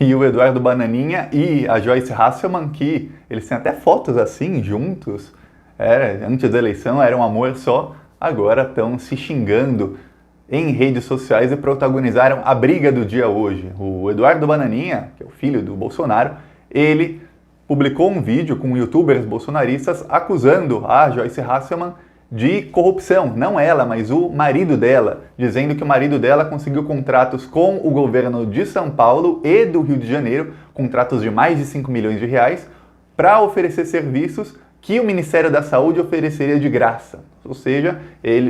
e o Eduardo Bananinha e a Joyce Hasselmann, que eles têm até fotos assim, juntos, antes da eleição era um amor só, agora estão se xingando em redes sociais e protagonizaram a briga do dia hoje. O Eduardo Bananinha, que é o filho do Bolsonaro, ele publicou um vídeo com youtubers bolsonaristas acusando a Joyce Hasselmann de corrupção, não ela, mas o marido dela, dizendo que o marido dela conseguiu contratos com o governo de São Paulo e do Rio de Janeiro, contratos de mais de 5 milhões de reais, para oferecer serviços que o Ministério da Saúde ofereceria de graça. Ou seja,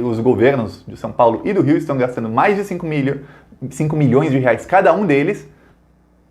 os governos de São Paulo e do Rio estão gastando mais de 5 milhões de reais cada um deles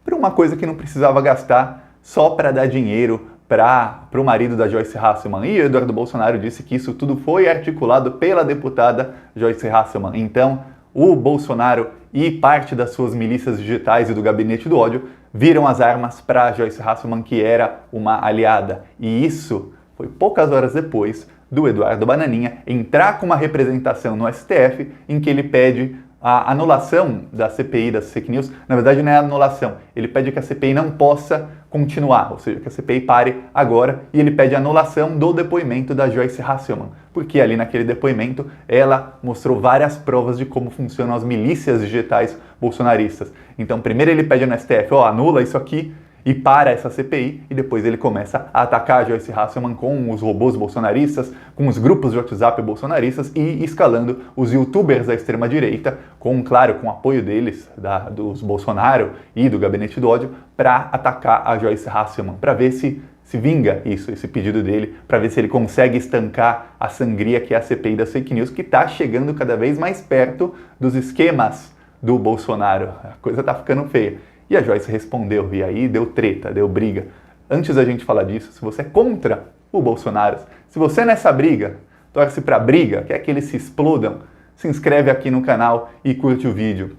para uma coisa que não precisava gastar só para dar dinheiro para o marido da Joyce Hasselmann. E o Eduardo Bolsonaro disse que isso tudo foi articulado pela deputada Joyce Hasselmann. Então, o Bolsonaro e parte das suas milícias digitais e do gabinete do ódio viram as armas para Joyce Hasselmann, que era uma aliada. E isso foi poucas horas depois do Eduardo Bananinha entrar com uma representação no STF em que ele pede a anulação da CPI, das fake news. Na verdade, não é anulação. Ele pede que a CPI não possa continuar, ou seja, que a CPI pare agora, e ele pede a anulação do depoimento da Joyce Hasselmann, porque ali naquele depoimento ela mostrou várias provas de como funcionam as milícias digitais bolsonaristas. Então, primeiro ele pede no STF, anula isso aqui, e para essa CPI, e depois ele começa a atacar a Joyce Hasselmann com os robôs bolsonaristas, com os grupos de WhatsApp bolsonaristas e escalando os youtubers da extrema-direita, claro, com o apoio deles, dos Bolsonaro e do gabinete do ódio, para atacar a Joyce Hasselmann, para ver se vinga esse pedido dele, para ver se ele consegue estancar a sangria que é a CPI das fake news, que está chegando cada vez mais perto dos esquemas do Bolsonaro. A coisa está ficando feia. E a Joyce respondeu, e aí deu treta, deu briga. Antes da gente falar disso, se você é contra o Bolsonaro, se você nessa briga torce pra briga, quer que eles se explodam, se inscreve aqui no canal e curte o vídeo.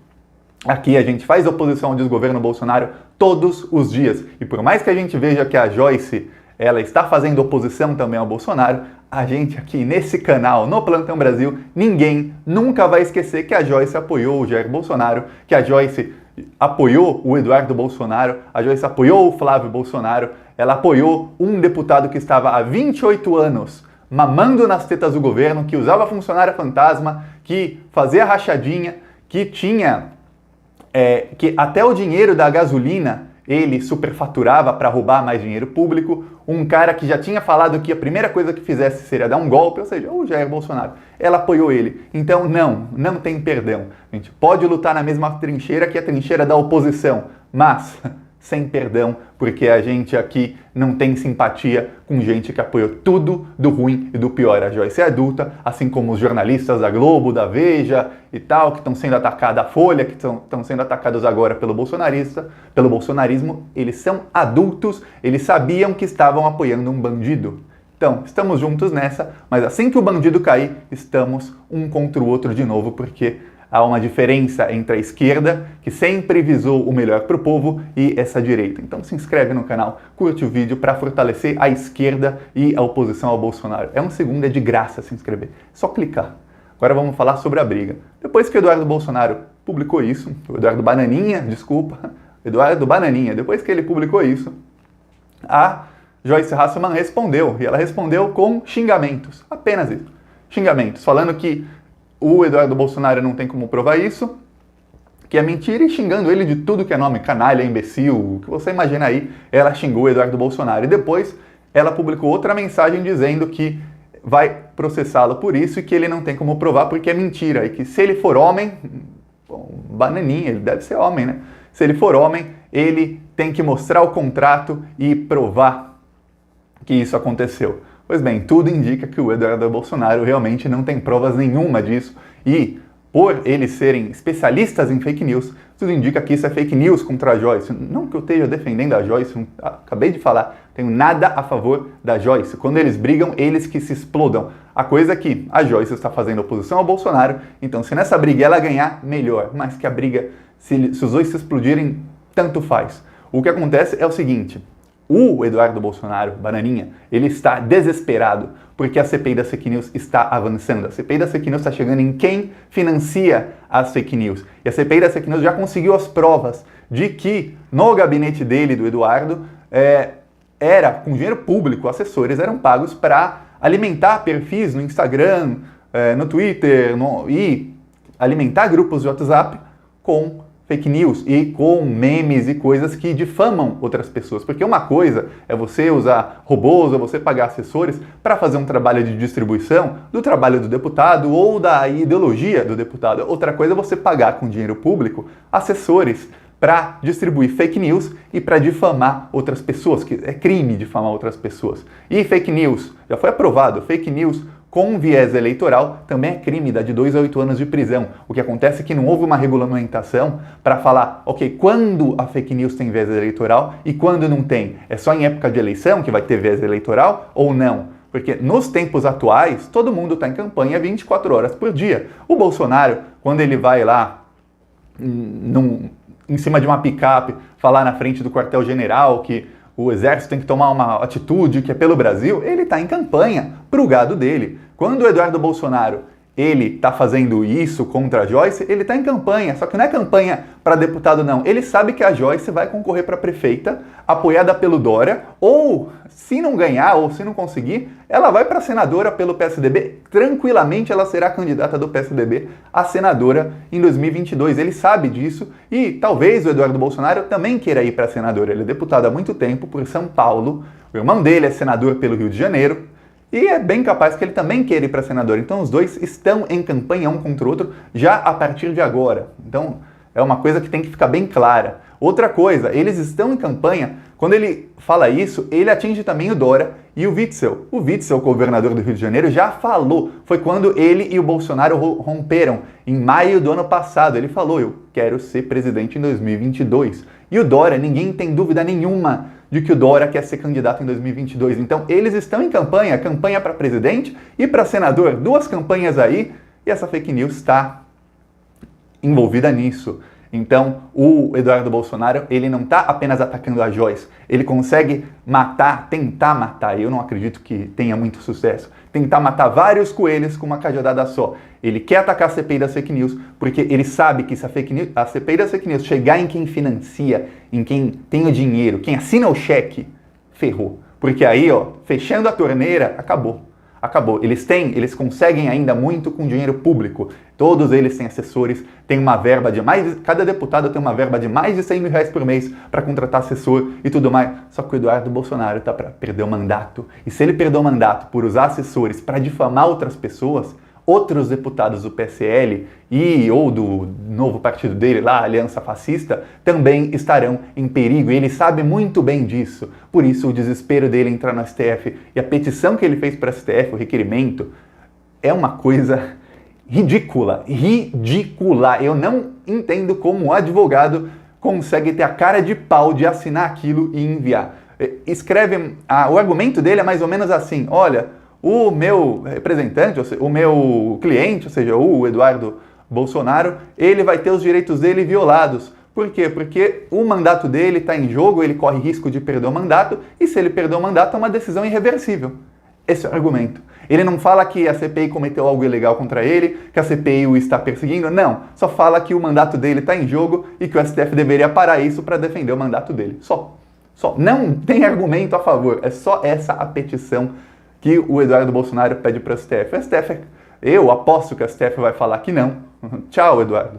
Aqui a gente faz oposição ao desgoverno Bolsonaro todos os dias. E por mais que a gente veja que a Joyce ela está fazendo oposição também ao Bolsonaro, a gente aqui nesse canal, no Plantão Brasil, ninguém nunca vai esquecer que a Joyce apoiou o Jair Bolsonaro, que a Joyce apoiou o Eduardo Bolsonaro, a Joyce apoiou o Flávio Bolsonaro, ela apoiou um deputado que estava há 28 anos mamando nas tetas do governo, que usava funcionária fantasma, que fazia rachadinha, que tinha que até o dinheiro da gasolina ele superfaturava para roubar mais dinheiro público, um cara que já tinha falado que a primeira coisa que fizesse seria dar um golpe, ou seja, o Jair Bolsonaro. Ela apoiou ele. Então não tem perdão. A gente pode lutar na mesma trincheira que a trincheira da oposição, mas sem perdão, porque a gente aqui não tem simpatia com gente que apoiou tudo do ruim e do pior. A Joyce é adulta, assim como os jornalistas da Globo, da Veja e tal, que estão sendo atacados, a Folha, que estão sendo atacados agora pelo bolsonarismo, eles são adultos, eles sabiam que estavam apoiando um bandido. Então, estamos juntos nessa, mas assim que o bandido cair, estamos um contra o outro de novo, porque há uma diferença entre a esquerda, que sempre visou o melhor para o povo, e essa direita. Então se inscreve no canal, curte o vídeo para fortalecer a esquerda e a oposição ao Bolsonaro. É um segundo, é de graça se inscrever. Só clicar. Agora vamos falar sobre a briga. Depois que o Eduardo Bolsonaro publicou isso, Eduardo Bananinha, depois que ele publicou isso, a Joyce Hasselmann respondeu, e ela respondeu com xingamentos, apenas isso. Xingamentos, falando que o Eduardo Bolsonaro não tem como provar isso, que é mentira, e xingando ele de tudo que é nome, canalha, imbecil, o que você imagina aí, ela xingou o Eduardo Bolsonaro. E depois ela publicou outra mensagem dizendo que vai processá-lo por isso e que ele não tem como provar porque é mentira. E que se ele for homem, Bananinha, ele deve ser homem, né? Se ele for homem, ele tem que mostrar o contrato e provar que isso aconteceu. Pois bem, tudo indica que o Eduardo Bolsonaro realmente não tem provas nenhuma disso e, por eles serem especialistas em fake news, tudo indica que isso é fake news contra a Joyce. Não que eu esteja defendendo a Joyce, acabei de falar, tenho nada a favor da Joyce. Quando eles brigam, eles que se explodam. A coisa é que a Joyce está fazendo oposição ao Bolsonaro, então se nessa briga ela ganhar, melhor. Mas que a briga, se os dois se explodirem, tanto faz. O que acontece é o seguinte: O Eduardo Bolsonaro, bananinha, ele está desesperado porque a CPI das fake news está avançando. A CPI das fake news está chegando em quem financia as fake news. E a CPI das fake news já conseguiu as provas de que no gabinete dele, do Eduardo, era com dinheiro público, assessores eram pagos para alimentar perfis no Instagram, no Twitter e alimentar grupos de WhatsApp com fake news e com memes e coisas que difamam outras pessoas. Porque uma coisa é você usar robôs ou você pagar assessores para fazer um trabalho de distribuição do trabalho do deputado ou da ideologia do deputado. Outra coisa é você pagar com dinheiro público assessores para distribuir fake news e para difamar outras pessoas, que é crime difamar outras pessoas. E fake news, já foi aprovado, fake news com viés eleitoral também é crime, dá de 2 a 8 anos de prisão. O que acontece é que não houve uma regulamentação para falar, ok, quando a fake news tem viés eleitoral e quando não tem. É só em época de eleição que vai ter viés eleitoral ou não? Porque nos tempos atuais, todo mundo está em campanha 24 horas por dia. O Bolsonaro, quando ele vai lá em cima de uma picape, falar na frente do quartel-general que o exército tem que tomar uma atitude que é pelo Brasil, ele está em campanha para o gado dele. Quando o Eduardo Bolsonaro ele está fazendo isso contra a Joyce, ele está em campanha, só que não é campanha para deputado não. Ele sabe que a Joyce vai concorrer para prefeita, apoiada pelo Dória, ou se não ganhar, ou se não conseguir, ela vai para senadora pelo PSDB. Tranquilamente ela será candidata do PSDB a senadora em 2022. Ele sabe disso e talvez o Eduardo Bolsonaro também queira ir para senadora. Ele é deputado há muito tempo por São Paulo, o irmão dele é senador pelo Rio de Janeiro, e é bem capaz que ele também queira ir para senador. Então os dois estão em campanha um contra o outro já a partir de agora. Então é uma coisa que tem que ficar bem clara. Outra coisa, eles estão em campanha, quando ele fala isso, ele atinge também o Dória e o Witzel. O Witzel, governador do Rio de Janeiro, já falou. Foi quando ele e o Bolsonaro romperam, em maio do ano passado. Ele falou, eu quero ser presidente em 2022. E o Dória, ninguém tem dúvida nenhuma de que o Dória quer ser candidato em 2022. Então, eles estão em campanha para presidente e para senador. 2 campanhas aí, e essa fake news está envolvida nisso. Então, o Eduardo Bolsonaro, ele não está apenas atacando a Joyce, ele consegue tentar matar, eu não acredito que tenha muito sucesso, tentar matar vários coelhos com uma cajadada só. Ele quer atacar a CPI das fake news, porque ele sabe que se a CPI das fake news chegar em quem financia, em quem tem o dinheiro, quem assina o cheque, ferrou. Porque aí, fechando a torneira, acabou. Eles conseguem ainda muito com dinheiro público. Todos eles têm assessores, tem uma verba cada deputado tem uma verba de mais de 100 mil reais por mês para contratar assessor e tudo mais. Só que o Eduardo Bolsonaro está para perder o mandato. E se ele perder o mandato por usar assessores para difamar outras pessoas, outros deputados do PSL ou do novo partido dele lá, Aliança Fascista, também estarão em perigo. E ele sabe muito bem disso. Por isso o desespero dele entrar no STF e a petição que ele fez para o STF, o requerimento, é uma coisa ridícula. Eu não entendo como um advogado consegue ter a cara de pau de assinar aquilo e enviar. O argumento dele é mais ou menos assim, olha, o meu representante, o meu cliente, ou seja, o Eduardo Bolsonaro, ele vai ter os direitos dele violados. Por quê? Porque o mandato dele está em jogo, ele corre risco de perder o mandato, e se ele perder o mandato é uma decisão irreversível. Esse é o argumento. Ele não fala que a CPI cometeu algo ilegal contra ele, que a CPI o está perseguindo, não. Só fala que o mandato dele está em jogo e que o STF deveria parar isso para defender o mandato dele. Só. Não tem argumento a favor, é só essa a petição que o Eduardo Bolsonaro pede para o STF. Eu aposto que o STF vai falar que não. Tchau, Eduardo.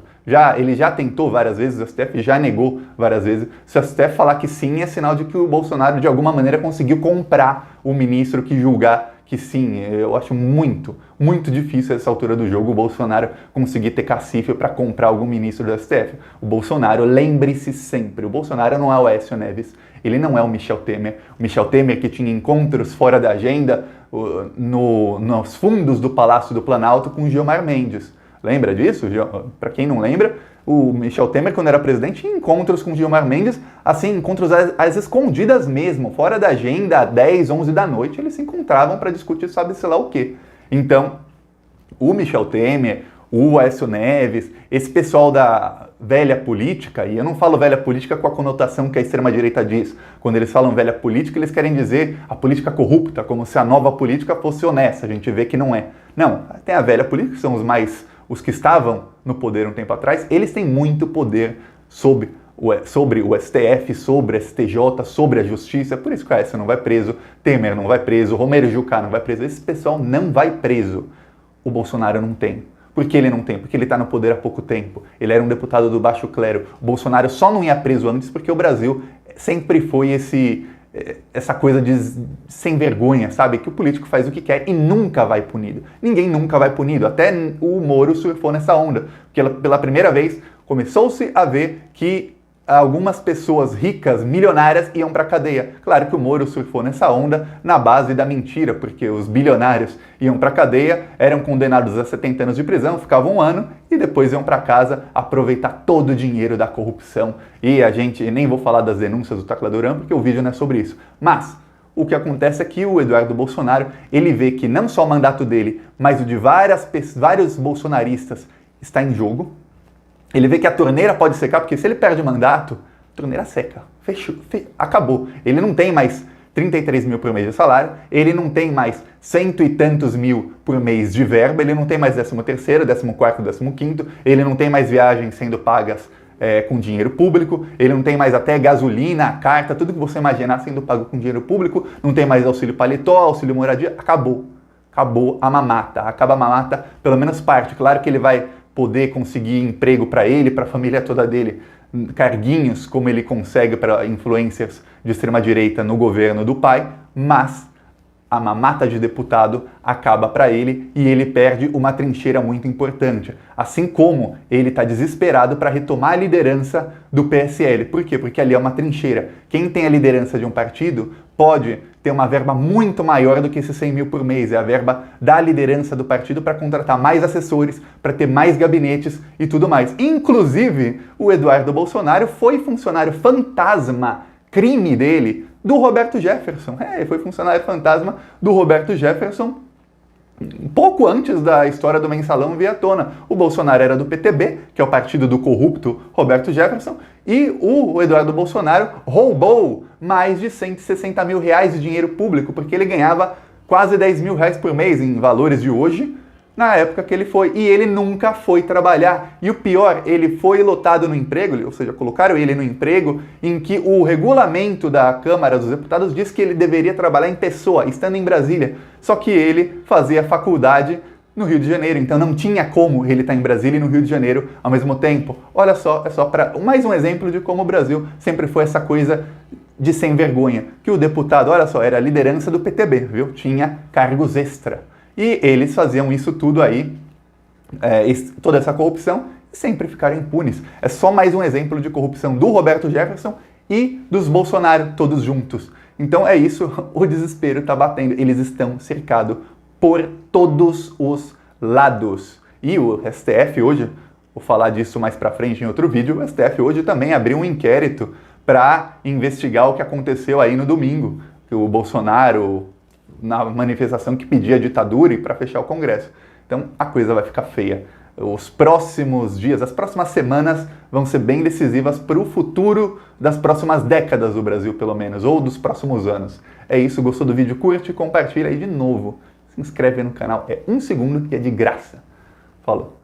Ele já tentou várias vezes, o STF já negou várias vezes. Se o STF falar que sim, é sinal de que o Bolsonaro, de alguma maneira, conseguiu comprar o ministro que julgar que sim. Eu acho muito, muito difícil, essa altura do jogo, o Bolsonaro conseguir ter cacife para comprar algum ministro do STF. O Bolsonaro, lembre-se sempre, o Bolsonaro não é o Aécio Neves, ele não é o Michel Temer. O Michel Temer que tinha encontros fora da agenda nos fundos do Palácio do Planalto com Gilmar Mendes. Lembra disso? Para quem não lembra, o Michel Temer, quando era presidente, tinha encontros com Gilmar Mendes, assim, encontros às escondidas mesmo, fora da agenda, às 10, 11 da noite, eles se encontravam para discutir sabe-se lá o quê. Então, o Michel Temer, o Aécio Neves, esse pessoal da velha política, e eu não falo velha política com a conotação que a extrema-direita diz. Quando eles falam velha política, eles querem dizer a política corrupta, como se a nova política fosse honesta. A gente vê que não é. Não, tem a velha política, que são os que estavam no poder um tempo atrás, eles têm muito poder sobre o STF, sobre o STJ, sobre a justiça, por isso que o Aécio não vai preso, Temer não vai preso, Romero Jucá não vai preso, esse pessoal não vai preso. O Bolsonaro não tem. Por que ele não tem? Porque ele está no poder há pouco tempo. Ele era um deputado do baixo clero. O Bolsonaro só não ia preso antes porque o Brasil sempre foi essa coisa de sem vergonha, sabe? Que o político faz o que quer e nunca vai punido. Ninguém nunca vai punido. Até o Moro surfou nessa onda. Porque pela primeira vez começou-se a ver que algumas pessoas ricas, milionárias, iam para a cadeia. Claro que o Moro surfou nessa onda na base da mentira, porque os bilionários iam para a cadeia, eram condenados a 70 anos de prisão, ficavam um ano e depois iam para casa aproveitar todo o dinheiro da corrupção. E a gente, nem vou falar das denúncias do Tacla Duran, porque o vídeo não é sobre isso. Mas o que acontece é que o Eduardo Bolsonaro, ele vê que não só o mandato dele, mas o de vários bolsonaristas está em jogo. Ele vê que a torneira pode secar, porque se ele perde o mandato, a torneira seca. Fechou, acabou. Ele não tem mais 33 mil por mês de salário, ele não tem mais cento e tantos mil por mês de verba, ele não tem mais 13º, 14º, 15º, ele não tem mais viagens sendo pagas com dinheiro público, ele não tem mais até gasolina, carta, tudo que você imaginar sendo pago com dinheiro público, não tem mais auxílio paletó, auxílio moradia, acabou. Acabou a mamata. Acaba a mamata, pelo menos parte. Claro que ele vai poder conseguir emprego para ele, para a família toda dele, carguinhos como ele consegue para influencers de extrema-direita no governo do pai, mas a mamata de deputado acaba para ele e ele perde uma trincheira muito importante. Assim como ele está desesperado para retomar a liderança do PSL. Por quê? Porque ali é uma trincheira. Quem tem a liderança de um partido pode ter uma verba muito maior do que esses 100 mil por mês. É a verba da liderança do partido para contratar mais assessores, para ter mais gabinetes e tudo mais. Inclusive, o Eduardo Bolsonaro foi funcionário fantasma, crime dele, do Roberto Jefferson. Ele foi funcionário fantasma do Roberto Jefferson pouco antes da história do mensalão vir à tona. O Bolsonaro era do PTB, que é o partido do corrupto Roberto Jefferson, e o Eduardo Bolsonaro roubou mais de 160 mil reais de dinheiro público, porque ele ganhava quase 10 mil reais por mês em valores de hoje, na época que ele foi. E ele nunca foi trabalhar. E o pior, ele foi lotado no emprego, ou seja, colocaram ele no emprego em que o regulamento da Câmara dos Deputados diz que ele deveria trabalhar em pessoa, estando em Brasília. Só que ele fazia faculdade no Rio de Janeiro, então não tinha como ele estar em Brasília e no Rio de Janeiro ao mesmo tempo. Olha só, é só para mais um exemplo de como o Brasil sempre foi essa coisa de sem vergonha. Que o deputado, olha só, era a liderança do PTB, viu? Tinha cargos extra. E eles faziam isso tudo aí, toda essa corrupção, e sempre ficaram impunes. É só mais um exemplo de corrupção do Roberto Jefferson e dos Bolsonaro, todos juntos. Então é isso, o desespero está batendo. Eles estão cercados por todos os lados. E o STF hoje, vou falar disso mais pra frente em outro vídeo, o STF hoje também abriu um inquérito para investigar o que aconteceu aí no domingo, que o Bolsonaro, na manifestação que pedia ditadura e para fechar o Congresso. Então a coisa vai ficar feia. Os próximos dias, as próximas semanas vão ser bem decisivas para o futuro das próximas décadas do Brasil, pelo menos, ou dos próximos anos. É isso, gostou do vídeo? Curte, compartilha aí de novo. Se inscreve no canal, é 1 segundo e é de graça. Falou!